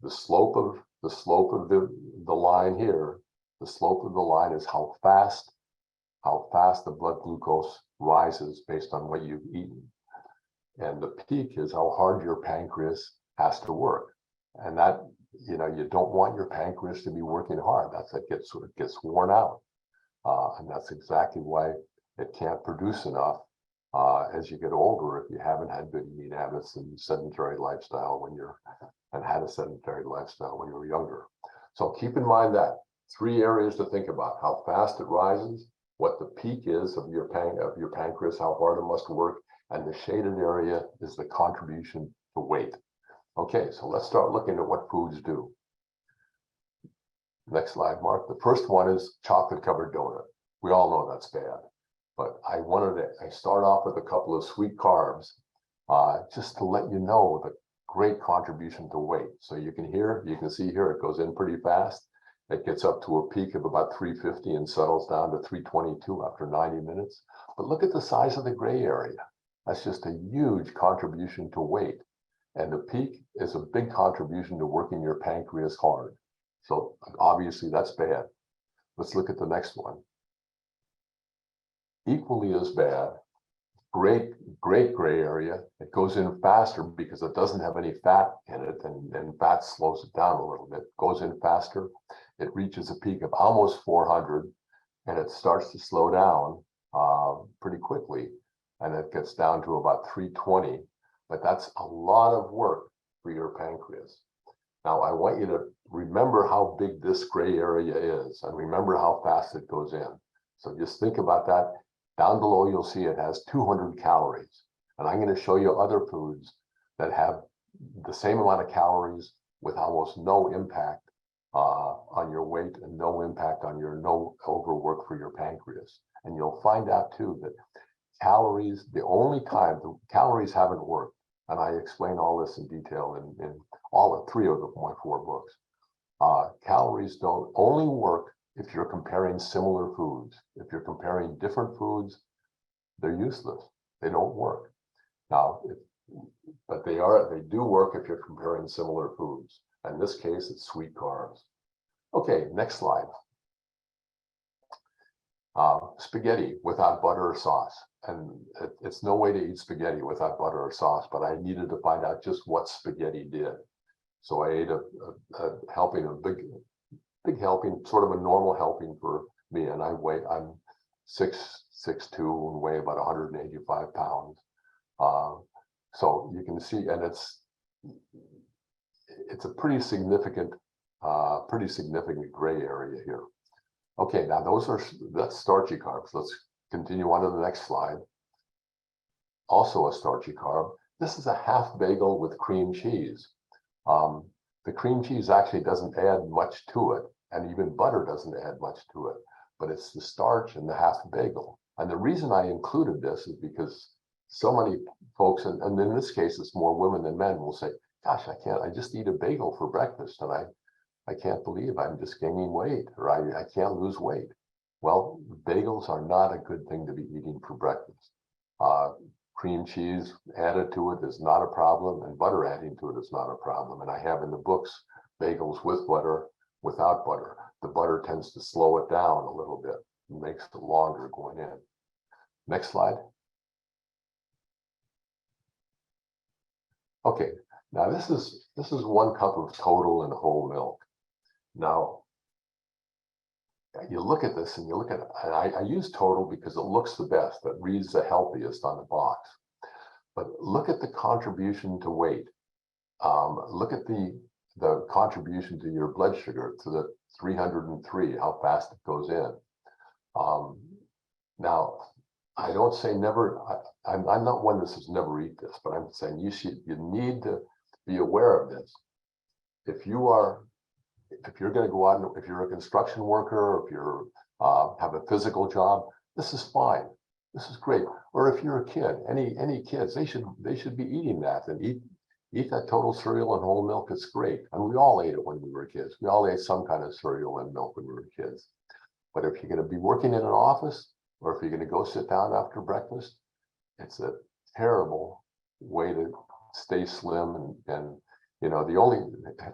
The slope of the line here, the slope of the line is how fast the blood glucose rises based on what you've eaten. And the peak is how hard your pancreas has to work. And that, you don't want your pancreas to be working hard. It gets worn out. And that's exactly why it can't produce enough as you get older if you haven't had good eating habits and sedentary lifestyle and had a sedentary lifestyle when you were younger. So keep in mind that 3 areas to think about: how fast it rises, what the peak is of your pancreas, how hard it must work, and the shaded area is the contribution to weight. Okay, so let's start looking at what foods do. Next slide, Mark. The first one is chocolate covered donut. We all know that's bad, but I start off with a couple of sweet carbs just to let you know the great contribution to weight. So you can see here, it goes in pretty fast. It gets up to a peak of about 350 and settles down to 322 after 90 minutes. But look at the size of the gray area. That's just a huge contribution to weight. And the peak is a big contribution to working your pancreas hard. So obviously that's bad. Let's look at the next one. Equally as bad, great gray area. It goes in faster because it doesn't have any fat in it, and fat slows it down a little bit. Goes in faster. It reaches a peak of almost 400, and it starts to slow down pretty quickly, and it gets down to about 320. But that's a lot of work for your pancreas. Now, I want you to remember how big this gray area is, and remember how fast it goes in. So just think about that. Down below, you'll see it has 200 calories. And I'm going to show you other foods that have the same amount of calories with almost no impact on your weight and no impact on no overwork for your pancreas. And you'll find out too that calories, the only time the calories haven't worked, and I explain all this in detail in all 3 of my 4 books. Calories don't only work if you're comparing similar foods. If you're comparing different foods, they're useless. They don't work. Now, but they do work if you're comparing similar foods. In this case, it's sweet carbs. Okay, next slide. Spaghetti without butter or sauce. And it's no way to eat spaghetti without butter or sauce, but I needed to find out just what spaghetti did. So I ate a helping, a big helping, sort of a normal helping for me. And I'm 6'2" and weigh about 185 pounds. So you can see, and it's a pretty significant gray area here. Okay, now that's starchy carbs. Let's continue on to the next slide. Also a starchy carb. This is a half bagel with cream cheese. The cream cheese actually doesn't add much to it, and even butter doesn't add much to it, but it's the starch in the half bagel. And the reason I included this is because so many folks, and in this case, it's more women than men, will say, gosh, I just eat a bagel for breakfast, and I can't believe I'm just gaining weight, or I can't lose weight. Well, bagels are not a good thing to be eating for breakfast. Cream cheese added to it is not a problem, and butter adding to it is not a problem. And I have in the books bagels with butter, without butter. The butter tends to slow it down a little bit and makes it longer going in. Next slide. Okay, now this is 1 cup of total and whole milk. Now, you look at this and you look at it, and I use total because it looks the best. It reads the healthiest on the box. But look at the contribution to weight. Look at the contribution to your blood sugar, to the 303, how fast it goes in. Now, I don't say never, I'm not one that says never eat this, but I'm saying you need to be aware of this. If you're going to go out, and if you're a construction worker, or if you're have a physical job, this is fine. This is great. Or if you're a kid, any kids, they should be eating that and eat that total cereal and whole milk. It's great. And we all ate it when we were kids. We all ate some kind of cereal and milk when we were kids. But if you're going to be working in an office, or if you're going to go sit down after breakfast, it's a terrible way to stay slim. And you know,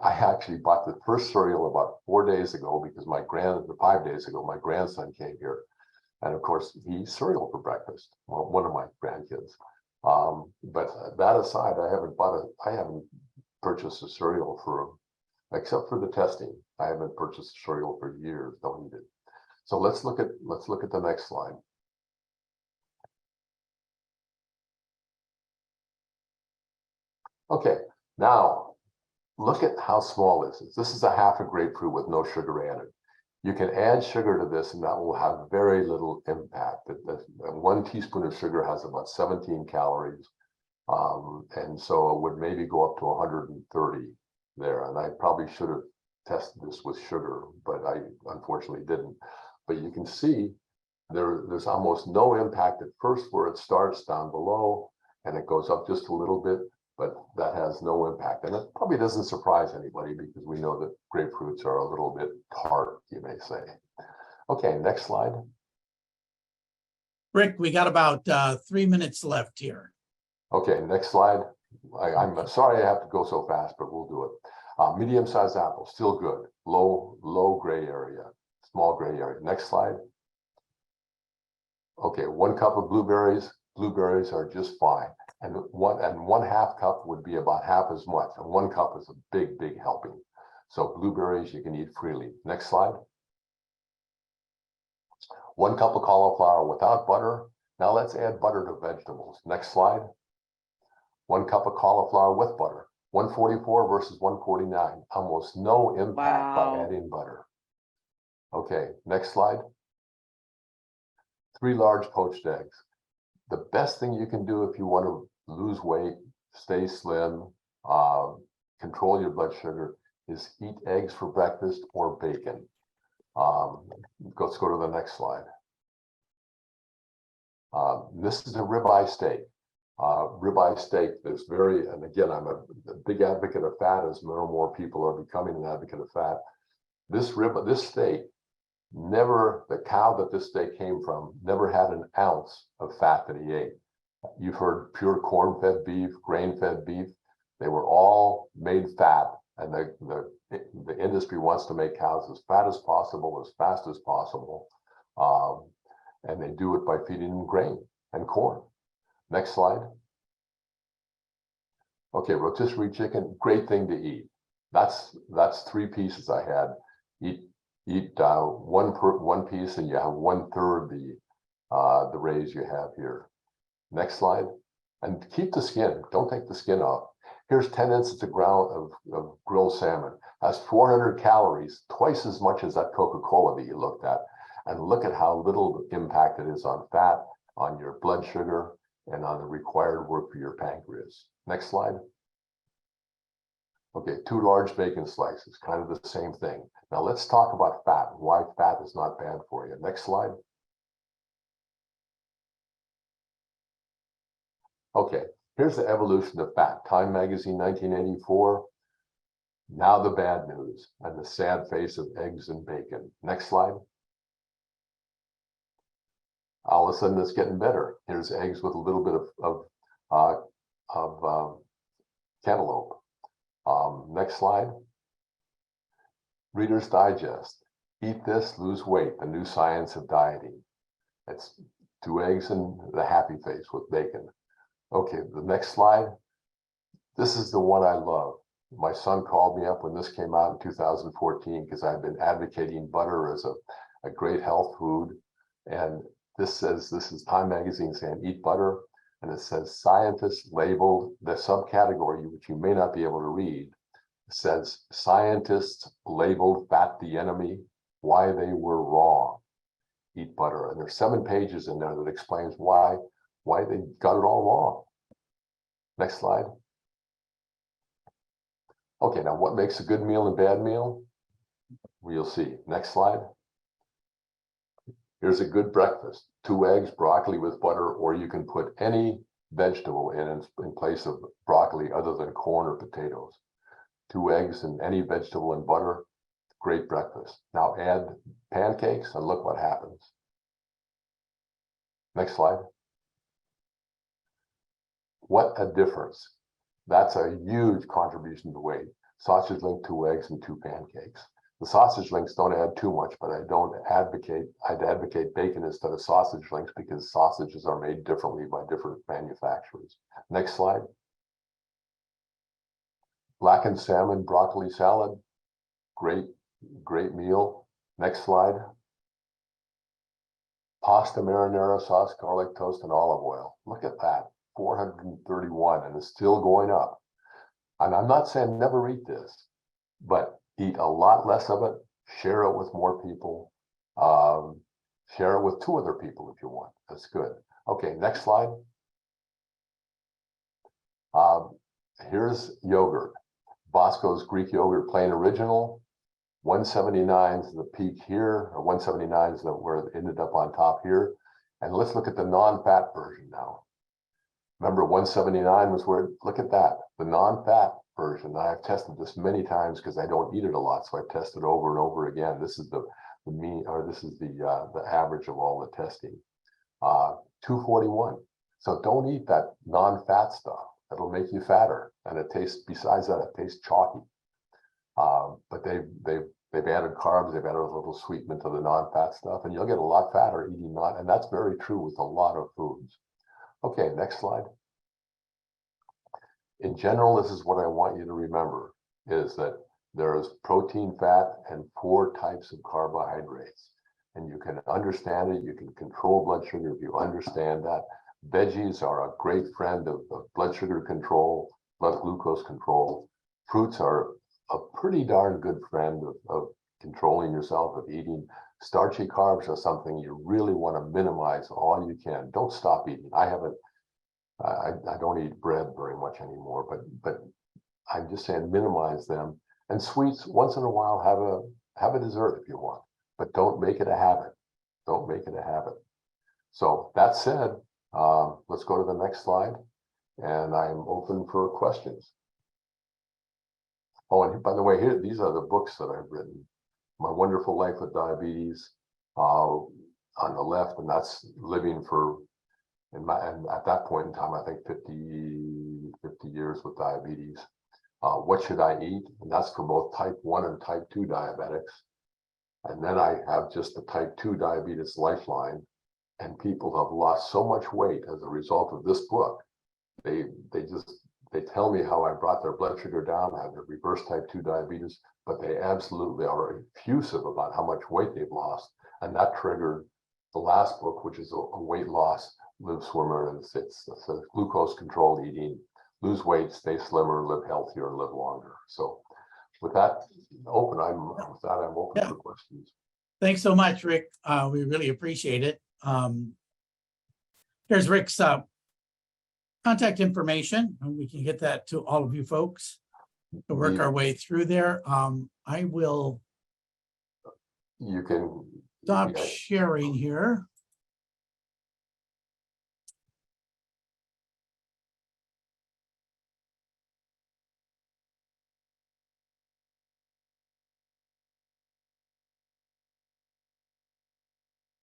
I actually bought the first cereal about 4 days ago because 5 days ago, my grandson came here. And of course, he eats cereal for breakfast. Well, one of my grandkids. But that aside, I haven't purchased a cereal except for the testing. I haven't purchased a cereal for years. Don't eat it. So let's look at the next slide. Okay, now look at how small this is. This is a half a grapefruit with no sugar added. You can add sugar to this and that will have very little impact. 1 teaspoon of sugar has about 17 calories. And so it would maybe go up to 130 there. And I probably should have tested this with sugar, but I unfortunately didn't. But you can see there's almost no impact at first where it starts down below and it goes up just a little bit, but that has no impact. And it probably doesn't surprise anybody because we know that grapefruits are a little bit tart, you may say. Okay, next slide. Rick, we got about 3 minutes left here. Okay, next slide. I'm sorry I have to go so fast, but we'll do it. Medium-sized apple, still good. Low gray area, small gray area. Next slide. Okay, 1 cup of blueberries. Blueberries are just fine. And 1/2 cup would be about half as much. And 1 cup is a big helping. So blueberries you can eat freely. Next slide. 1 cup of cauliflower without butter. Now let's add butter to vegetables. Next slide. 1 cup of cauliflower with butter. 144 versus 149. Almost no impact by adding butter. Okay, next slide. 3 large poached eggs. The best thing you can do if you want to lose weight, stay slim, control your blood sugar, is eat eggs for breakfast or bacon. Let's go to the next slide. This is a ribeye steak. Ribeye steak is and again, I'm a big advocate of fat as more and more people are becoming an advocate of fat. This steak, the cow that this steak came from never had an ounce of fat that he ate. You've heard pure corn-fed beef, grain-fed beef. They were all made fat, and the industry wants to make cows as fat as possible, as fast as possible, and they do it by feeding them grain and corn. Next slide. Okay, rotisserie chicken, great thing to eat. That's 3 pieces I had. Eat one piece and you have 1/3 the rays you have here. Next slide. And keep the skin. Don't take the skin off. Here's 10 ounces of grilled salmon. Has 400 calories, twice as much as that Coca-Cola that you looked at. And look at how little impact it is on fat, on your blood sugar, and on the required work for your pancreas. Next slide. Okay, 2 large bacon slices, kind of the same thing. Now let's talk about fat, why fat is not bad for you. Next slide. Okay, here's the evolution of fat. Time magazine, 1984. Now the bad news and the sad face of eggs and bacon. Next slide. All of a sudden it's getting better. Here's eggs with a little bit of cantaloupe. Next slide. Reader's Digest. Eat this, lose weight, the new science of dieting. It's 2 eggs and the happy face with bacon. Okay, the next slide. This is the one I love. My son called me up when this came out in 2014 because I've been advocating butter as a great health food. And this is Time magazine saying eat butter. and it says scientists labeled the subcategory, which you may not be able to read. It says scientists labeled fat the enemy, why they were wrong. Eat butter. And there's 7 pages in there that explains why they got it all wrong. Next slide. Okay, now what makes a good meal and bad meal? We'll see. Next slide. Here's a good breakfast. 2 eggs, broccoli with butter, or you can put any vegetable in place of broccoli other than corn or potatoes. 2 eggs and any vegetable and butter, great breakfast. Now add pancakes and look what happens. Next slide. What a difference. That's a huge contribution to weight. Sausage link, 2 eggs and 2 pancakes. The sausage links don't add too much, but I'd advocate bacon instead of sausage links because sausages are made differently by different manufacturers. Next slide. Blackened salmon, broccoli salad, great meal. Next slide. Pasta marinara sauce, garlic toast, and olive oil. Look at that, 431, and it's still going up. And I'm not saying never eat this, but eat a lot less of it, share it with more people, share it with 2 other people if you want. That's good. Okay, next slide. Here's yogurt. Bosco's Greek yogurt plain original. 179 is the peak here, or 179 is where it ended up on top here. And let's look at the non-fat version now. Remember, 179 was where, look at that, the non-fat version. I've tested this many times because I don't eat it a lot, so I've tested over and over again. This is the mean, or this is the average of all the testing. 241. So don't eat that non-fat stuff. It'll make you fatter, and it tastes. Besides that, it tastes chalky. But they've added carbs. They've added a little sweetness to the non-fat stuff, and you'll get a lot fatter eating not. And that's very true with a lot of foods. Okay, next slide. In general, this is what I want you to remember, is that there is protein, fat, and 4 types of carbohydrates. And you can understand it, you can control blood sugar if you understand that. Veggies are a great friend of blood sugar control, blood glucose control. Fruits are a pretty darn good friend of controlling yourself, of eating. Starchy carbs are something you really want to minimize all you can. Don't stop eating. I don't eat bread very much anymore, but I'm just saying minimize them. And sweets, once in a while, have a dessert if you want, but don't make it a habit. Don't make it a habit. So that said, let's go to the next slide, and I'm open for questions. Oh, and by the way, here, these are the books that I've written. My Wonderful Life with Diabetes on the left, and that's living for, and at that point in time, I think 50 years with diabetes. What should I eat? And that's for both type 1 and type 2 diabetics. And then I have just the type 2 diabetes lifeline. And people have lost so much weight as a result of this book. They tell me how I brought their blood sugar down, I have the reverse type 2 diabetes, but they absolutely are effusive about how much weight they've lost. And that triggered the last book, which is a weight loss, live slimmer, and it's glucose controlled eating, lose weight, stay slimmer, live healthier, live longer. So with that open, I'm open for questions. Thanks so much, Rick. We really appreciate it. Here's Rick's contact information, and we can get that to all of you folks to work our way through there. I will You can stop sharing here.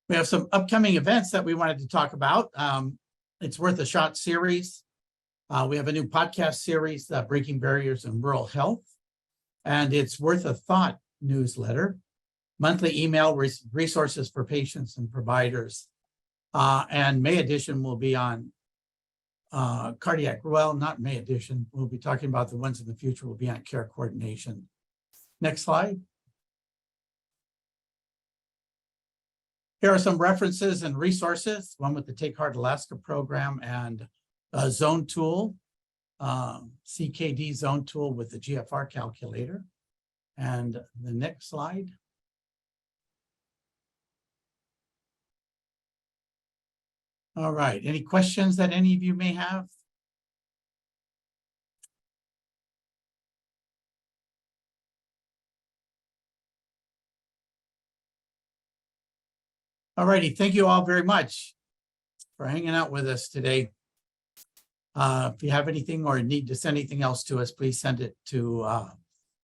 We have some upcoming events that we wanted to talk about. It's Worth a Shot series. We have a new podcast series, Breaking Barriers in Rural Health, and it's Worth a Thought newsletter, monthly email resources for patients and providers. And May edition will be on cardiac, well, not May edition. We'll be talking about the ones in the future will be on care coordination. Next slide. Here are some references and resources, one with the Take Heart Alaska program and zone tool, CKD zone tool with the GFR calculator. And the next slide. All right, any questions that any of you may have? All righty, thank you all very much for hanging out with us today. If you have anything or need to send anything else to us, please send it to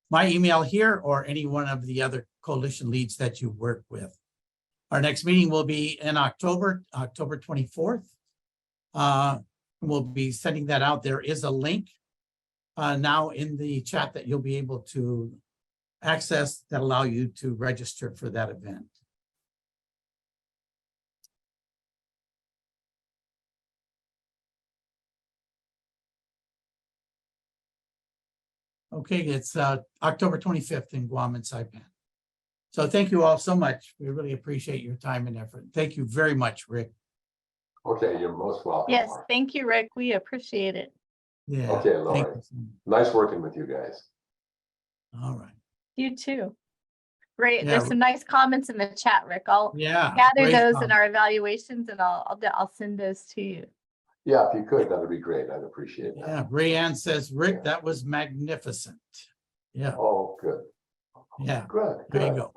my email here or any one of the other coalition leads that you work with. Our next meeting will be in October 24th. We'll be sending that out. There is a link now in the chat that you'll be able to access that allow you to register for that event. Okay, it's October 25th in Guam and Saipan. So thank you all so much. We really appreciate your time and effort. Thank you very much, Rick. Okay, you're most welcome. Yes, Mark. thank you, Rick. We appreciate it. Yeah. Okay, thank Lori. you so much. Nice working with you guys. All right. You too. Great. Yeah. There's some nice comments in the chat, Rick. I'll Yeah. gather great, those in our evaluations and I'll send those to you. Yeah, if you could, that'd be great. I'd appreciate that. Yeah, Rayanne says, Rick, that was magnificent. Yeah, Oh, good. yeah, Good. there you Good. go.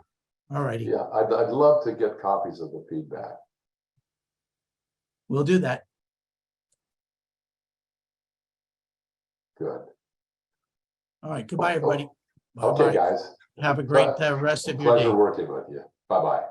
All righty, Yeah, I'd love to get copies of the feedback. we'll do that. Good. All right, goodbye, everybody. Okay, Bye-bye. guys. Have a great rest of your Pleasure day. working with you. Bye-bye.